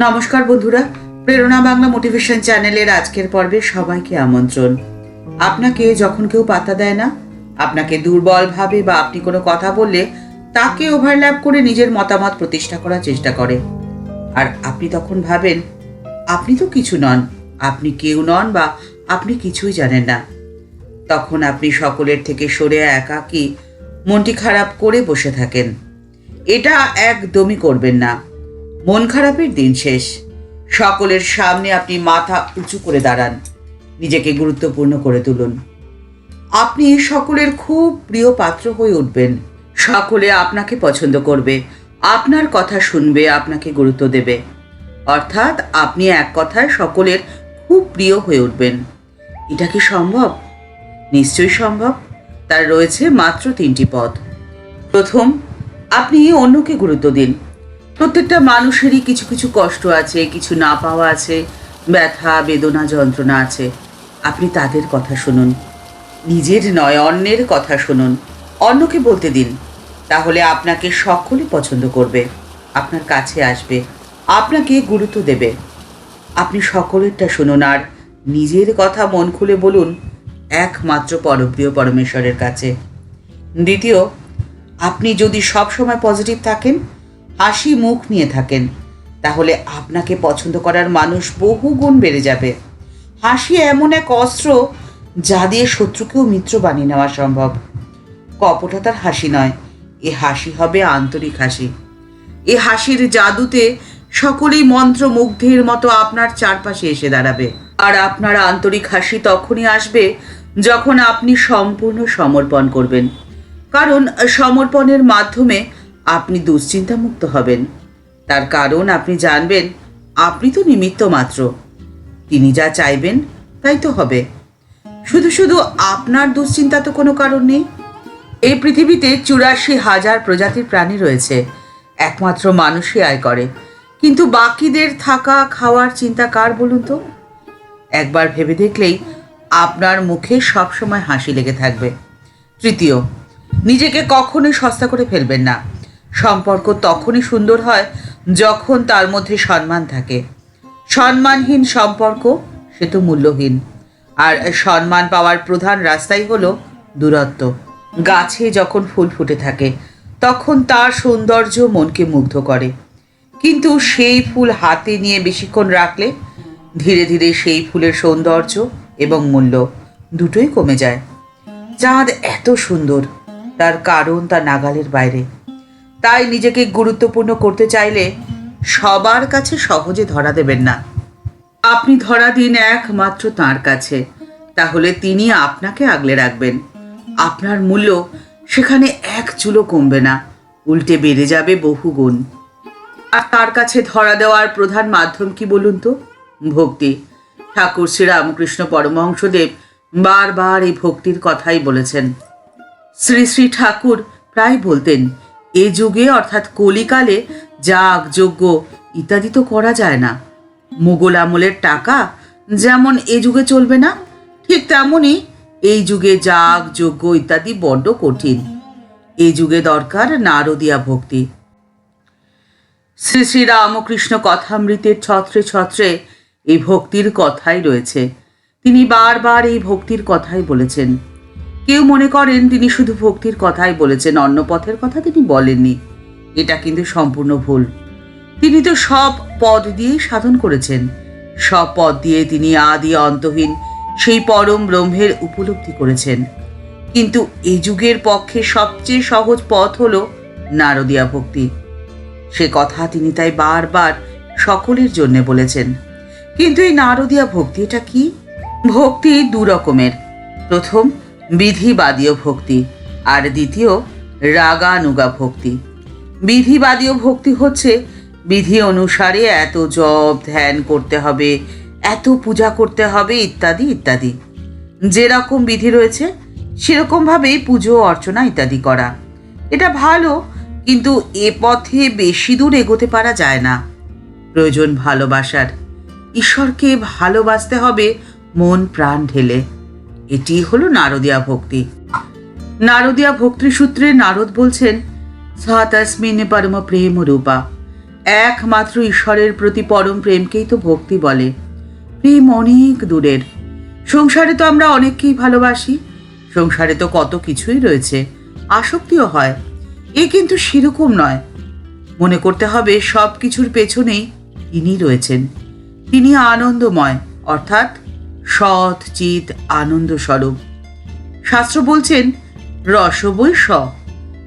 নমস্কার বন্ধুরা, প্রেরণা বাংলা মোটিভেশন চ্যানেলের আজকের পর্বে সবাইকে আমন্ত্রণ। আপনাকে যখন কেউ পাত্তা দেয় না, আপনাকে দুর্বল ভাবে বা আপনি কোনো কথা বললে তাকে ওভারল্যাপ করে নিজের মতামত প্রতিষ্ঠা করার চেষ্টা করে, আর আপনি তখন ভাবেন আপনি তো কিছু নন, আপনি কেউ নন বা আপনি কিছুই জানেন না। তখন আপনি সকলের থেকে সরে একাকী মনটি খারাপ করে বসে থাকেন। এটা একদমই করবেন না। মন খারাপের দিন শেষ। সকলের সামনে আপনি মাথা উঁচু করে দাঁড়ান, নিজেকে গুরুত্বপূর্ণ করে তুলুন। আপনি সকলের খুব প্রিয় পাত্র হয়ে উঠবেন। সকলে আপনাকে পছন্দ করবে, আপনার কথা শুনবে, আপনাকে গুরুত্ব দেবে। অর্থাৎ আপনি এক কথায় সকলের খুব প্রিয় হয়ে উঠবেন। এটা কি সম্ভব? নিশ্চয়ই সম্ভব। তার রয়েছে মাত্র 3টি পথ। প্রথম, আপনি অন্যকে গুরুত্ব দিন। প্রত্যেকটা মানুষেরই কিছু কিছু কষ্ট আছে, কিছু না পাওয়া আছে, ব্যথা বেদনা যন্ত্রণা আছে। আপনি তাদের কথা শুনুন, নিজের নয় অন্যের কথা শুনুন, অন্যকে বলতে দিন। তাহলে আপনাকে সকলে পছন্দ করবে, আপনার কাছে আসবে, আপনাকে গুরুত্ব দেবে। আপনি সকলেরটা শুনুন আর নিজের কথা মন খুলে বলুন একমাত্র পরপ্রিয় পরমেশ্বরের কাছে। দ্বিতীয়, আপনি যদি সবসময় পজিটিভ থাকেন, হাসি মুখ নিয়ে থাকেন, তাহলে আপনাকে পছন্দ করার মানুষ বহু গুণ বেড়ে যাবে। হাসি এমন এক অস্ত্র যা দিয়ে শত্রুকেও মিত্র বানিয়ে নেওয়া সম্ভব। কপটতার হাসি নয়, এ হাসি হবে আন্তরিক হাসি। এ হাসির জাদুতে সকলেই মন্ত্রমুগ্ধের মতো আপনার চারপাশে এসে দাঁড়াবে। আর আপনার আন্তরিক হাসি তখনই আসবে যখন আপনি সম্পূর্ণ সমর্পণ করবেন। কারণ সমর্পণের মাধ্যমে আপনি দুশ্চিন্তামুক্ত হবেন। তার কারণ আপনি জানবেন আপনি তো নিমিত্ত মাত্র, তিনি যা চাইবেন তাই তো হবে। শুধু শুধু আপনার দুশ্চিন্তা তো কোনো কারণ নেই। এই পৃথিবীতে 84,000 প্রজাতির প্রাণী রয়েছে, একমাত্র মানুষই আয় করে। কিন্তু বাকিদের থাকা খাওয়ার চিন্তা কার বলুন তো? একবার ভেবে দেখলেই আপনার মুখে সবসময় হাসি লেগে থাকবে। তৃতীয়, নিজেকে কখনোই সস্তা করে ফেলবেন না। সম্পর্ক তখনই সুন্দর হয় যখন তার মধ্যে সম্মান থাকে। সম্মানহীন সম্পর্ক সে তো মূল্যহীন। আর সম্মান পাওয়ার প্রধান রাস্তাই হলো দূরত্ব। গাছে যখন ফুল ফুটে থাকে তখন তার সৌন্দর্য মনকে মুগ্ধ করে, কিন্তু সেই ফুল হাতে নিয়ে বেশিক্ষণ রাখলে ধীরে ধীরে সেই ফুলের সৌন্দর্য এবং মূল্য দুটোই কমে যায়। চাঁদ এত সুন্দর, তার কারণ তার নাগালের বাইরে। তাই নিজেকে গুরুত্বপূর্ণ করতে চাইলে সবার কাছে সহজে ধরা দেবেন না। আপনি ধরা দিন একমাত্র তাঁর কাছে, তাহলে তিনি আপনাকে আগলে রাখবেন। আপনার মূল্য সেখানে এক চুলও কমবে না, উল্টে বেড়ে যাবে বহু গুণ। আর তার কাছে ধরা দেওয়ার প্রধান মাধ্যম কি বলুন তো? ভক্তি। ঠাকুর শ্রী রামকৃষ্ণ পরমহংসদেব বারবার এই ভক্তির কথাই বলেছেন। শ্রী শ্রী ঠাকুর প্রায় বলতেন, এ যুগে অর্থাৎ কলিকালে যাগ যজ্ঞ ইত্যাদি তো করা যায় না। মুঘল আমলের টাকা যেমন এ যুগে চলবে না, ঠিক তেমনই এই যুগে যাগ যজ্ঞ ইত্যাদি বড্ড কঠিন। এই যুগে দরকার নারদীয়া ভক্তি। শ্রী শ্রী রামকৃষ্ণ কথামৃতের ছত্রে ছত্রে এই ভক্তির কথাই রয়েছে। তিনি বারবার এই ভক্তির কথাই বলেছেন। কেউ মনে করেন তিনি শুধু ভক্তির কথাই বলেছেন, অন্য পথের কথা তিনি বলেননি। এটা কিন্তু সম্পূর্ণ ভুল। তিনি তো সব পদ দিয়েই সাধন করেছেন। সব পদ দিয়ে তিনি আদি অন্তহীন সেই পরম ব্রহ্মের উপলব্ধি করেছেন। কিন্তু এই যুগের পক্ষে সবচেয়ে সহজ পথ হলো নারদীয়া ভক্তি। সে কথা তিনি তাই বারবার সকলের জন্য বলেছেন। কিন্তু এই নারদীয়া ভক্তি এটা কি? ভক্তি দু রকমের। প্রথম বিধিবাদীয় ভক্তি, আর দ্বিতীয় রাগানুগা ভক্তি। বিধিবাদীয় ভক্তি হচ্ছে বিধি অনুসারে এত জপ ধ্যান করতে হবে, এত পূজা করতে হবে ইত্যাদি ইত্যাদি। যেরকম বিধি রয়েছে সেরকমভাবেই পুজো অর্চনা ইত্যাদি করা। এটা ভালো, কিন্তু এ পথে বেশি দূর এগোতে পারা যায় না। প্রয়োজন ভালোবাসার। ঈশ্বরকে ভালোবাসতে হবে মন প্রাণ ঢেলে। এটি হলো নারদীয়া ভক্তি। নারদীয়া ভক্তিসূত্রে নারদ বলছেন, সা তস্মিন পরম প্রেম রূপা। একমাত্র ঈশ্বরের প্রতি পরম প্রেমকেই তো ভক্তি বলে। প্রেম অনেক দূরের। সংসারে তো আমরা অনেককেই ভালোবাসি, সংসারে তো কত কিছুই রয়েছে, আসক্তিও হয়। এ কিন্তু সেরকম নয়। মনে করতে হবে সব কিছুর পেছনেই তিনি রয়েছেন। তিনি আনন্দময়, অর্থাৎ সৎ চিৎ আনন্দ স্বরূপ। শাস্ত্র বলছেন রসবৈ স,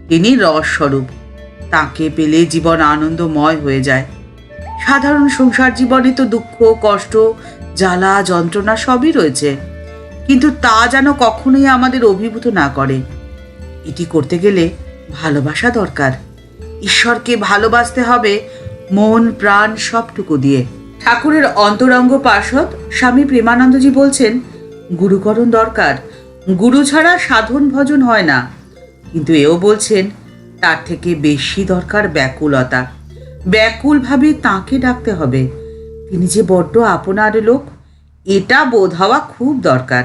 তিনি রস স্বরূপ। তাকে পেলে জীবন আনন্দময় হয়ে যায়। সাধারণ সংসার জীবনে তো দুঃখ, কষ্ট, জ্বালা, যন্ত্রণা সবই রয়েছে, কিন্তু তা যেন কখনোই আমাদের অভিভূত না করে। এটি করতে গেলে ভালোবাসা দরকার। ঈশ্বরকে ভালোবাসতে হবে মন প্রাণ সবটুকু দিয়ে। ঠাকুরের অন্তরঙ্গ পার্ষদ স্বামী প্রেমানন্দজি বলছেন গুরুকরণ দরকার, গুরু ছাড়া সাধন ভজন হয় না। কিন্তু এও বলছেন তার থেকে বেশি দরকার ব্যাকুলতা। ব্যাকুলভাবে তাঁকে ডাকতে হবে। তিনি যে বড্ড আপনার লোক, এটা বোধ হওয়া খুব দরকার।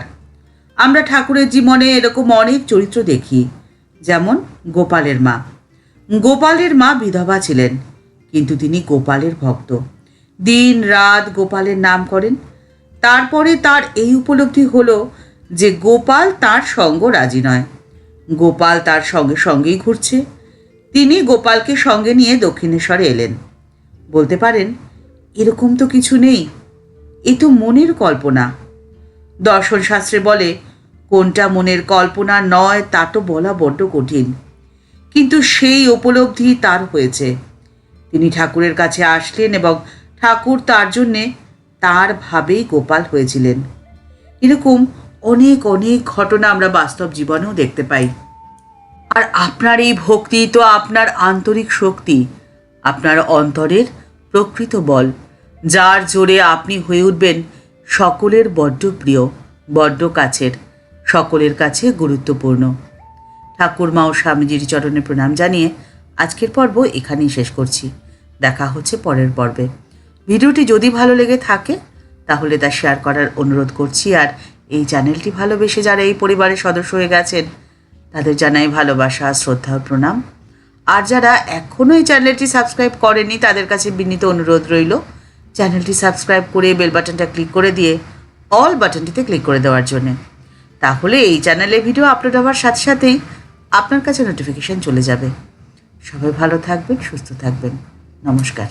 আমরা ঠাকুরের জীবনে এরকম অনেক চরিত্র দেখি। যেমন গোপালের মা। গোপালের মা বিধবা ছিলেন, কিন্তু তিনি গোপালের ভক্ত। দিন রাত গোপালের নাম করেন। তারপরে তার এই উপলব্ধি হলো যে গোপাল তার সঙ্গ রাজি নয়, গোপাল তার সঙ্গে সঙ্গেই ঘুরছে। তিনি গোপালকে সঙ্গে নিয়ে দক্ষিণেশ্বরে এলেন। বলতে পারেন এরকম তো কিছু নেই, এ তো মনের কল্পনা। দর্শন শাস্ত্রে বলে কোনটা মনের কল্পনা নয় তা তো বলা বড্ড কঠিন, কিন্তু সেই উপলব্ধি তার হয়েছে। তিনি ঠাকুরের কাছে আসলেন এবং ঠাকুর তার জন্যে তার ভাবেই গোপাল হয়েছিলেন। এরকম অনেক অনেক ঘটনা আমরা বাস্তব জীবনেও দেখতে পাই। আর আপনার এই ভক্তি তো আপনার আন্তরিক শক্তি, আপনার অন্তরের প্রকৃত বল, যার জোরে আপনি হয়ে উঠবেন সকলের বড্ড প্রিয়, বড্ড কাছের, সকলের কাছে গুরুত্বপূর্ণ। ঠাকুর মা ও স্বামীজির চরণে প্রণাম জানিয়ে আজকের পর্ব এখানেই শেষ করছি। দেখা হচ্ছে পরের পর্বে। ভিডিওটি যদি ভালো লেগে থাকে তাহলে তা শেয়ার করার অনুরোধ করছি। আর এই চ্যানেলটি ভালোবেসে যারা এই পরিবারের সদস্য হয়ে গেছেন তাদের জানাই ভালোবাসা, শ্রদ্ধা ও প্রণাম। আর যারা এখনও এই চ্যানেলটি সাবস্ক্রাইব করেনি তাদের কাছে বিনীত অনুরোধ রইল চ্যানেলটি সাবস্ক্রাইব করে বেল বাটনটা ক্লিক করে দিয়ে অল বাটনটিতে ক্লিক করে দেওয়ার জন্য। তাহলে এই চ্যানেলে ভিডিও আপলোড হওয়ার সাথে সাথেই আপনার কাছে নোটিফিকেশন চলে যাবে। সবাই ভালো থাকবেন, সুস্থ থাকবেন। নমস্কার।